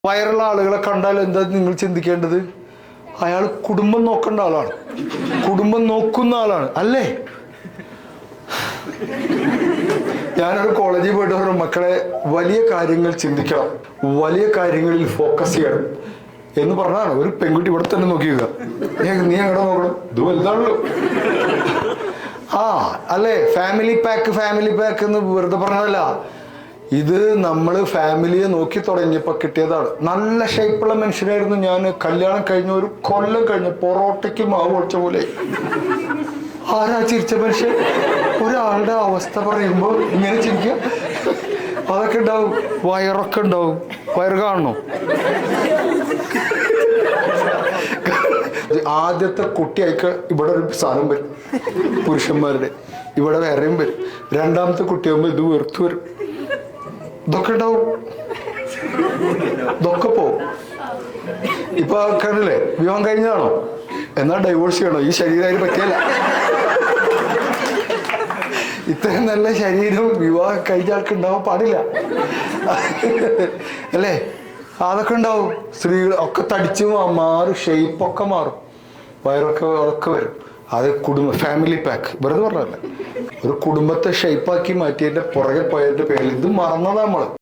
വയറുള്ള ആളുകളെ കണ്ടാൽ എന്താ നിങ്ങൾ ചിന്തിക്കേണ്ടത്? അയാൾ കുടുംബം നോക്കേണ്ട ആളാണ്, കുടുംബം നോക്കുന്ന ആളാണ് അല്ലേ? ഞാനൊരു കോളേജിൽ പോയിട്ട് പറഞ്ഞു, മക്കളെ വലിയ കാര്യങ്ങൾ ചിന്തിക്കണം, വലിയ കാര്യങ്ങളിൽ ഫോക്കസ് ചെയ്യണം എന്ന് പറഞ്ഞാണ്. ഒരു പെൺകുട്ടി ഇവിടെ തന്നെ നോക്കിക്കുക, നീ എവിടെ നോക്കണം, ഇത് വലുതാണല്ലോ. അല്ലേ, ഫാമിലി പാക്ക് എന്ന് വെറുതെ പറഞ്ഞതല്ല, ഇത് നമ്മൾ ഫാമിലിയെ നോക്കി തുടങ്ങിയപ്പോൾ കിട്ടിയതാണ്. നല്ല ഷേപ്പുള്ള മനുഷ്യനായിരുന്നു ഞാൻ. കല്യാണം കഴിഞ്ഞ ഒരു കൊല്ലം കഴിഞ്ഞ പൊറോട്ടയ്ക്ക് മാവ് ഒഴിച്ച പോലെ. ആരാ ചിരിച്ച മനുഷ്യൻ? ഒരാളുടെ അവസ്ഥ പറയുമ്പോൾ ഇങ്ങനെ ചിരിക്കുക. അതൊക്കെ ഉണ്ടാവും, വയറൊക്കെ ഉണ്ടാവും. വയറ് കാണണോ? ആദ്യത്തെ കുട്ടിയായിക്ക് ഇവിടെ ഒരു സാധനം വരും, പുരുഷന്മാരുടെ ഇവിടെ വേറെയും വരും. രണ്ടാമത്തെ കുട്ടിയാകുമ്പോൾ ഇത് വെറുത്തു വരും. ഇതൊക്കെ ഉണ്ടാവും, ഇതൊക്കെ പോവും. ഇപ്പൊ കണ്ടില്ലേ, വിവാഹം കഴിഞ്ഞാണോ എന്നാ ഡൈവോഴ്സ് ചെയ്യണോ? ഈ ശരീരം പറ്റിയല്ല. ഇത്രയും നല്ല ശരീരം വിവാഹം കഴിഞ്ഞ ആൾക്ക് ഉണ്ടാവാൻ പാടില്ല അല്ലേ? അതൊക്കെ ഉണ്ടാവും. സ്ത്രീകൾ ഒക്കെ തടിച്ചു മാറും, ഷേപ്പൊക്കെ മാറും, വയറൊക്കെ അതൊക്കെ വരും. അത് ഫാമിലി പാക്ക് വെറുതെ പറഞ്ഞല്ലേ. ഒരു കുടുംബത്തെ ഷേപ്പാക്കി മാറ്റിയതിന്റെ പുറകെ പോയതിന്റെ പേരിൽ ഇത് മറന്നതാ നമ്മള്.